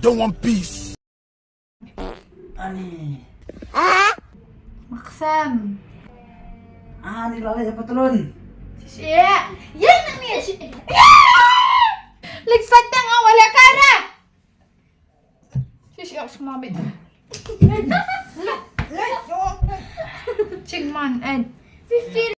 don't want peace. Ani. Maksam. Ni lalai patlun. Siya. Yan na niya siya. Ligsatang awala ka na. Siya ako sumabit. Chigman and Fifi.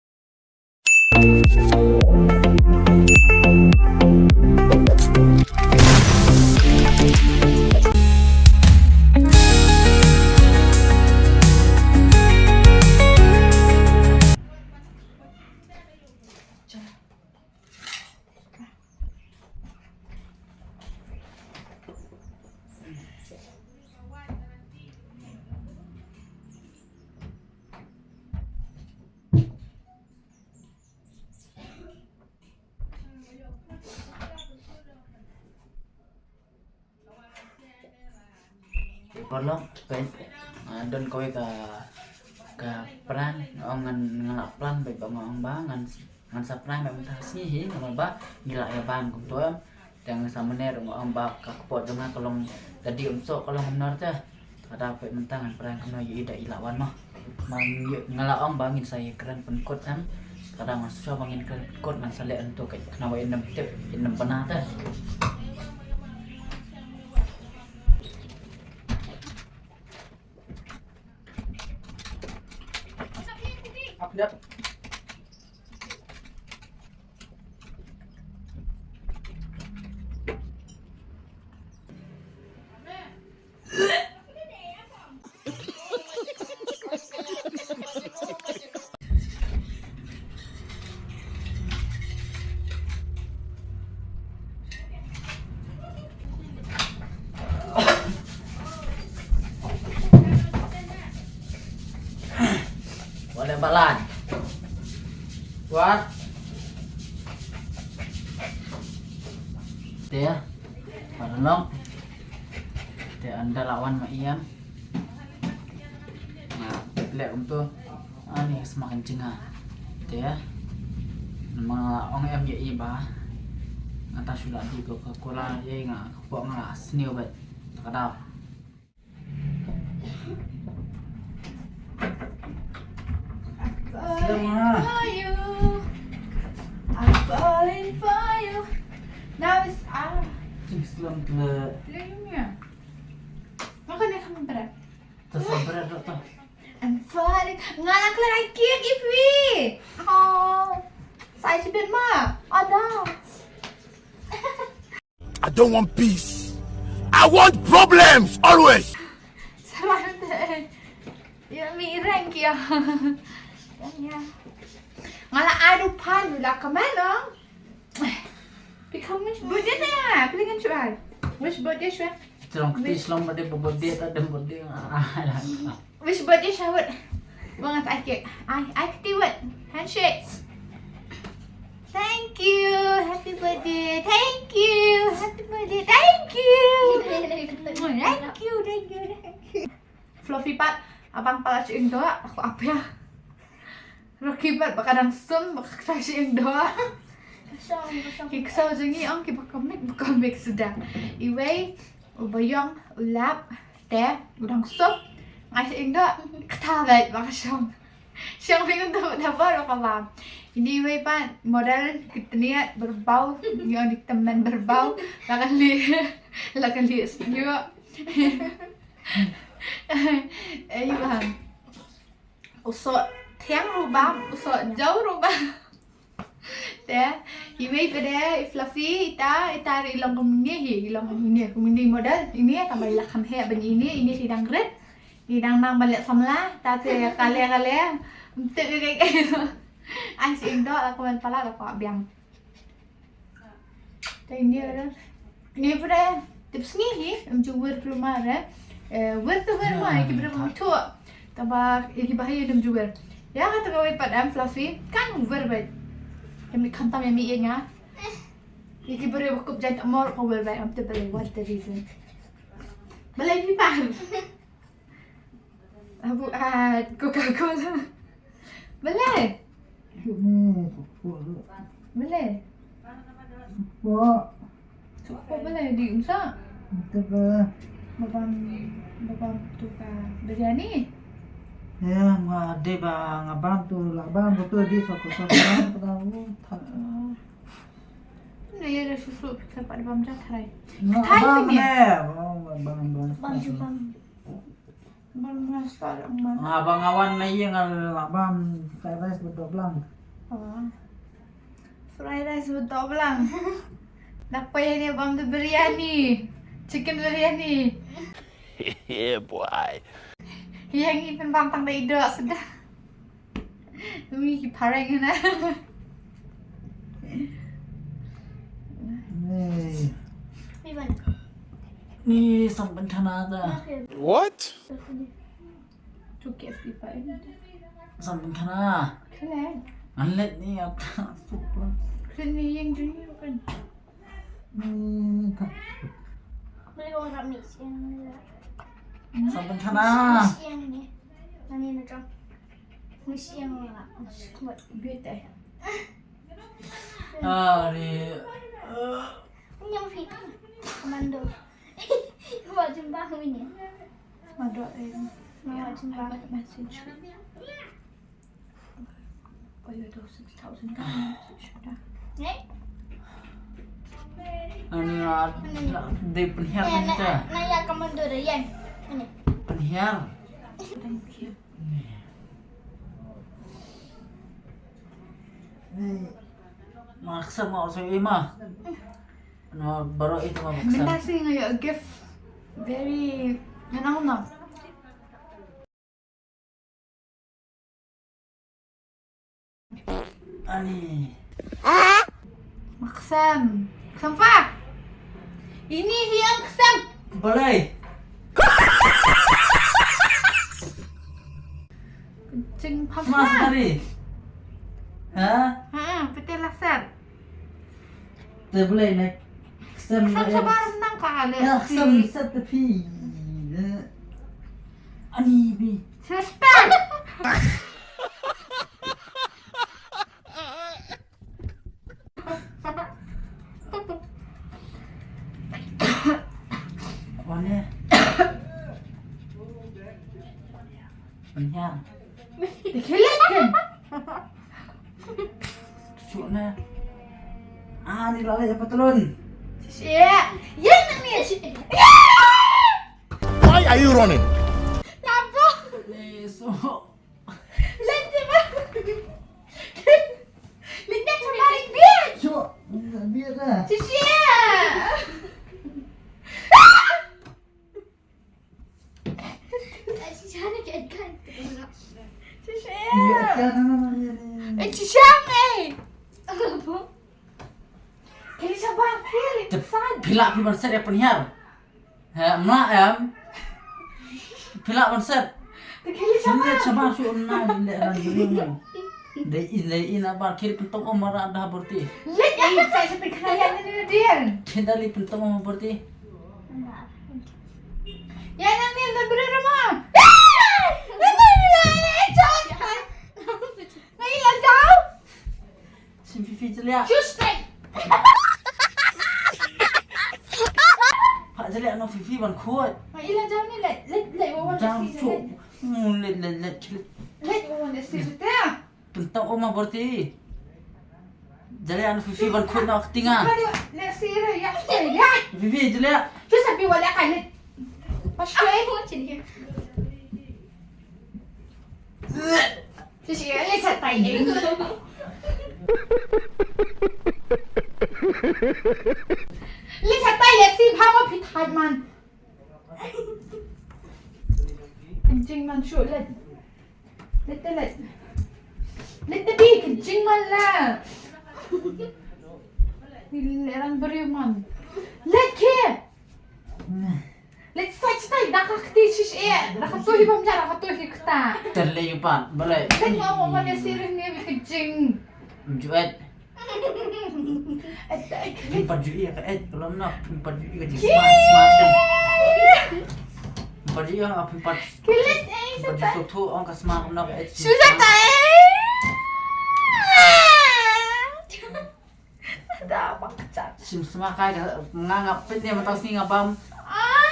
Perlu baik dan kowe ka peran ngan ngalak plan baik bang ngan sa peran baik mentasi hi ngan ba nila ya ban kum tuam yang sama ner ngong ba ka pot dengan kolong tadi umso kolong benar teh ada baik mentangan peran kena yu ida ilawan mah mang ngalak ong bangin saya keren penkot kan kadang masuk bangin keren penkot ngan sale untuk kena wa enam tip enam panah teh. Update. Boleh balan. Buat. Dia. Patlun. Dia anda lawan mak iam. Nah, lek untuk ani semakin cengah. Dia. Nama ong em ye iba. Ngata sudah di Coca-Cola ye nga kepok nga sniu bet. Takadap. I'm falling for you. Now it's Islam ke Lainnya. Makanya kamu berat. tersabar tu. I'm falling. Ngalah lagi Ifi. Oh, saya sebut mah. Ada. I don't want peace. I want problems always. Selamat. Ya mireng kia. Ya. Ngalah adu pan lah kemana? Become which birthday na? Pilingan siya. Which birthday siya? Terang kita Islam pada birthday tak ada birthday. Which birthday siya? What? Bangat akik. Akik what? Handshake. Thank you. Happy birthday. Thank you. Happy birthday. Thank you. Thank you. Thank you. Fluffy Pat, abang pala si Indo. Ako apa ya? Rocky Pat, baka nang sum, baka si Indo. Kiksaw jangi ang kibakamik sudah. Iway, ubayong, ulap, teh, udang sup. Ngasih Indo, ketabat, baka siyang bingung dapat apa bang. Ini iway pa, modal kita niat berbau, yang di teman berbau, lakan li senyum. Bang, usut tiang rubah, usut jauh rubah. Teh, iway pada fluffy ita ilang kumini modal ini tambah ilakam he ben ini sidang red sidang nang balik samla tate kale untuk kayak ai si Indo aku main pala aku abiang teh ini pada tips ni jumur rumah wer mah iki berapa tu tambah iki bahaya jumur ya kata kau padam fluffy kan wer baik kami kantam yang mienya. Iki beri waktu jangan amor kau berbaik am terbalik what the reason. Balai ni paham. Abu Coca-Cola. Balai. Balai. Suka balai di umsa. Itu ba? Babam tukar biryani. Ya, ada bang, abang tu, abang betul dia fokus abang tahu. Ni ada susu kita pada bam jatai. Abang ni, bang. Bam masak bam. Abang awan na yang abang fried rice betul belang. Fried rice betul belang. Dapat yang ni bam tu biryani. Chicken biryani. Yeah, boy. Yang ni pen bam tang dah ida sudah. Demi ki pareng na. Ni sampai tanah dah. What? Tu KFC pa ini. Sampai tanah. Keren. Anlet ni apa? Super. Keren ni yang jenis kan. Boleh orang mix yang Sampai tanah. yang ni. Mana nak jom? Mix yang mana? Kuat. Bete. Ni. Yang fit. Komando. Buat jembah ni. Ada Buat jembah. message. Oh, you do 6,000 message dah. Ani di penhiar ni ta. Naya komando dah yang. Ini. Penhiar. Thank you. Maksa mau sa ima. No baru itu mau maksa. Minta sih ngayon gift. Very nanau. Ani. Maksam. Sampa. Ini yang kesam. Boleh. Kencing Mas papa. tadi. Ha? Betul lah sir. Tak boleh naik. Sem Sabar nang kali. Ya, sem set tepi. Ani bi. Cepat. Mana? Penhiar. Dikelihatkan. Cucuknya. Ni lalai apa telun? Ya, yang ni. Why are you running? Apa? So. Lenti ba? Lenti kemarin biar. Cuk, biar dah. Cia. Cara kan. Cia. Biar kan. Cia ni. Apa? Kali sabar kali. Pilak pi banset ya penhiar. Ha, mak am. Pilak banset. Kali Sini sabar. sabar su na le ran dulu. Dei in abar kiri pentong omara dah berti. Let yang saya sampai kelayan ni dia. Kendali pentong omar berti. Yang ni yang berbeda rumah. Ngayon daw. Sim Fifi jelia. Just like. Pak jelia no Fifi ban kuat. Ngayon daw ni let wawan Jam si cuk. Let celit. let wawan si dia. Pentong omar berti. Jelia no Fifi ban kuat nak tinggal. Kali let si ya ya. Fifi jelia. Tu sabi wala ka let. Pasko Macam ni. Jadi let sa tayo. Let sa tayo si bawa pitad man. Kencing man show let. Let. Let the big kencing man lah. Nilang beri man. Let ke. Let's touch tayo. Nakakatisis eh. Nakatuhi pa mga. Nakatuhi kita. Terlay pan. Boleh. Let mo mo man siring niya kencing. Menjuat. At Pimpat juga ke kalau nak pimpat juga jadi smart. Pimpat juga apa pimpat. kilit eh. Pimpat juga tu orang ke smart nak ke. Susah tayo. Ada apa kecak sim semakai ngangap pennya matang sini ngabam.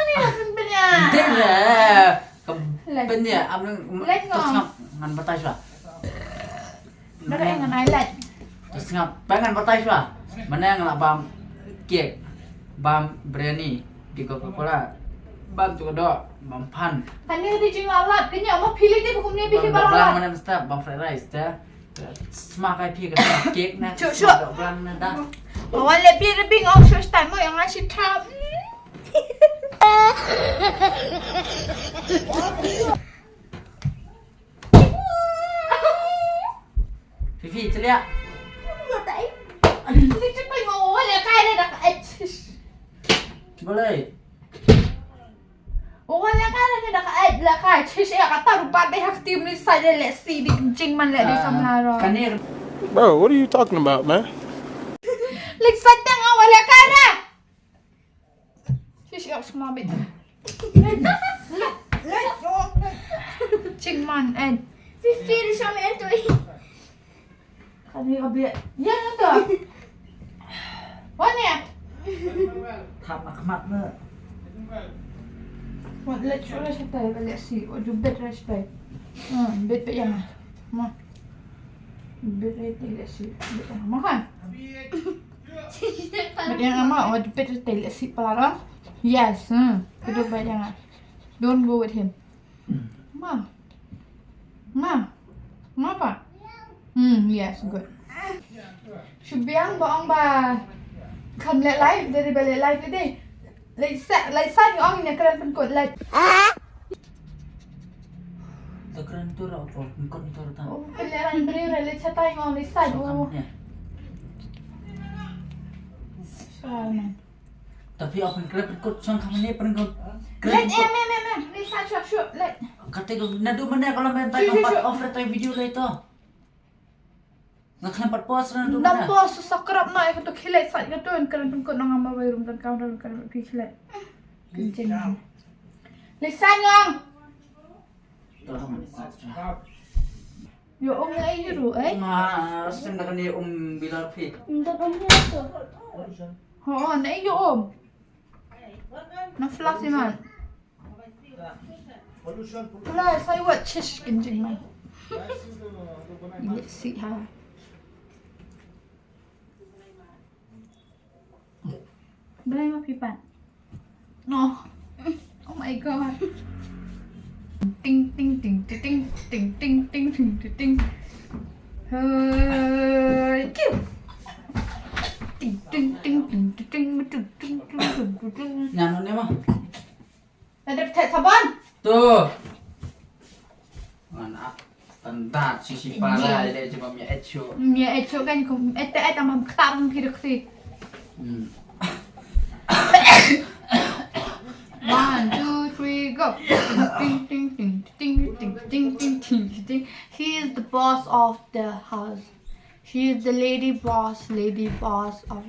Ni pennya. Penting lah. Pennya am terus ngap ngan batai sua. Nak dengan island. Terus ngap pengen batai sua. Mana yang ngelak bam kek, bam biryani di Coca-Cola. Bam tu kedok, bam pan. Pani di jing alat, kenya mau pilih dia bukan dia pilih Bam barang. mana mesti bam fried rice dah. Semakai pi ke kek na. Cuk. Bang na dah. Orang lebih orang show time yang ngasih tab. Fifi ceria. Ni cepat ngomong le kai dah dak. Boleh. Orang yang kan dah dak lah kai. Cis ya kata rupa deh hak tim ni saja le si di jing man le di samlaro. Kan ni Bro, what are you talking about, man? Lik sadang awal le kai dah. Cis ya semua bit. Jing man Fifi du som en tu. kan ni abis. Ya tu. Mana? thap nak mat na. What let's show us let's see. What do better respect. Bet yang mah. Bet let's see. Bet yang makan. Bet yang ama what better let's see pelarang. Yes. Kedua bet yang. Don't go with him. Ma. Ma apa? Yes, good. Syubiang boong ba. Come let live dari balik live ni. Like sign orang ni keren penkot like. Tekran tu rau ko kon tu ta. Oh, pilihan beri like chatay orang ni sign. Oh. Soalnya. Tapi apa kena ikut sang kami ni pernah Let ni sign syuk let. kata nadu mana kalau main tak empat off tak video lah itu. Ngaklan empat pos nadu mana. Nampak susah kerap nak aku tu kilat sign tu kan keren penkot nang ama bayar dan kau dah keren kilat. Kencing. Let sign orang. Yo lagi dulu Nah, sen nak ni bilal pi. Untuk om ni tu. Oh, nak yo Nak flash ni man. Flash, saya buat cish kencing man. Let's see ha. Boleh mau pipan? No. Oh my god. Ting ting ting ting ting ting ting ting ting ting. Kiu. Ting ting ting ting ting ting ting ting ting ting. Nyanon ni mah. Ada tet saban. Tu. Mana standar sisi para dia cuma mi echo. Mia echo kan ko tambah ketarung hidup sih. 1, 2, 3, go. Ting ting ting ting ting ting ting ting ting. He is the boss of the house. She is the lady boss of.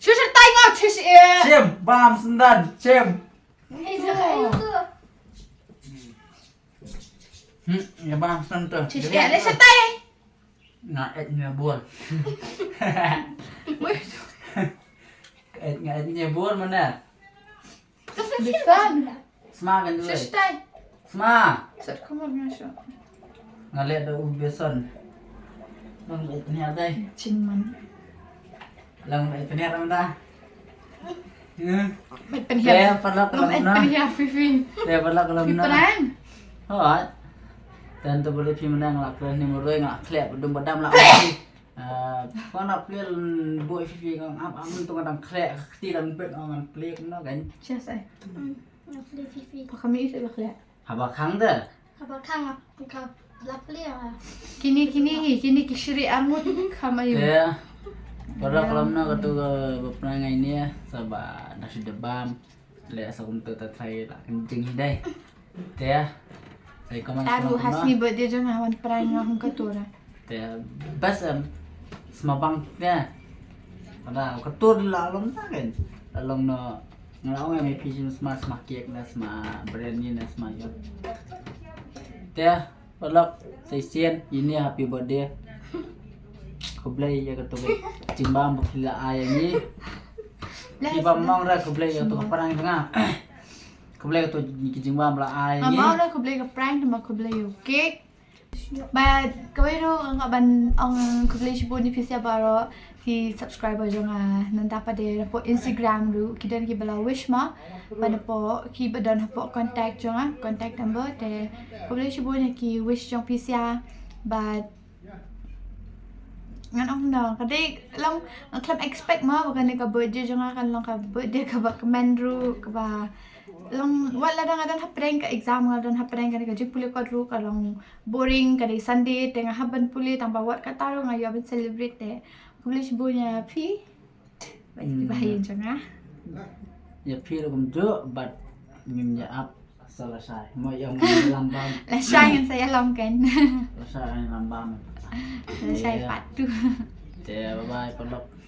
Shush, tengok shush. Cem, bam sendan, cem. Itu kayu tu. Ya bam sendan tu. Shush, let's say. Nak etnya buat. Etnya buat mana? Listen. Semakan dulu. Shush, tay. Sema. Sir, come on, Yasha. Ngalet dah beson. Lang etnya ada. Cingman. Lang etnya ada dah. May penhiya. Kaya pala kalau May na. penhiya, Fifi. Kaya pala kalau na. Piparan. Hoi. Dan tu boleh pergi menang lah kerana ni meroi ngak klep bedum badam lah lagi. Kau nak play boy Fifi kau apa amun tu kadang klep ti dan bet orang play kena kan. Siya say. Nak beli Fifi. Pa kami isa bakla. Haba kang dah. Apa kang kau nak beli ah? Kini kishri amut kamayo. Ya. Pada kalau na katu berperangai ni ya, sabah nasi debam. Lihat sakum tu tertrai lah kencing hidai. Ya. Saya komen Taru hasni birthday jong hawan perang akong katura. Ya. Bas semabang ya. Pada ketur lalong tak kan. Lalong no ngelaw yang may smart cake na smart brand ni na smart yun. Ya. Balok, saya sian, ini happy birthday. kublay ya ketu cimbang pila ayang ni iba mong ra kublay ya tu parang tengah kublay tu cimbang pila ayang ni mau lah kublay ke prank sama kublay cake but kawai ro ang ban ang kublay sibo ni pisia baro si subscriber jonga nanta pa de po Instagram ru kidan ki bala wish ma pada po ki badan po contact jonga contact number de kublay sibo ni ki wish jong pisia but ngan ông nào cái đấy long club expect mà bukan ni ka birthday jangan kan long ka birthday ka ba comment ru ka ba long wala dang hapren ka exam ngadon hapren ka jik puli ka ru ka long boring ka di Sunday tengah haban puli tambah wat ka taru ngayo ben celebrate de publish bunya pi bahayin jangan ya pi ru kum tu but mim ya up selesai mau yang lambam lah yang saya longkan selesai lambam selesai part tu bye bye pelok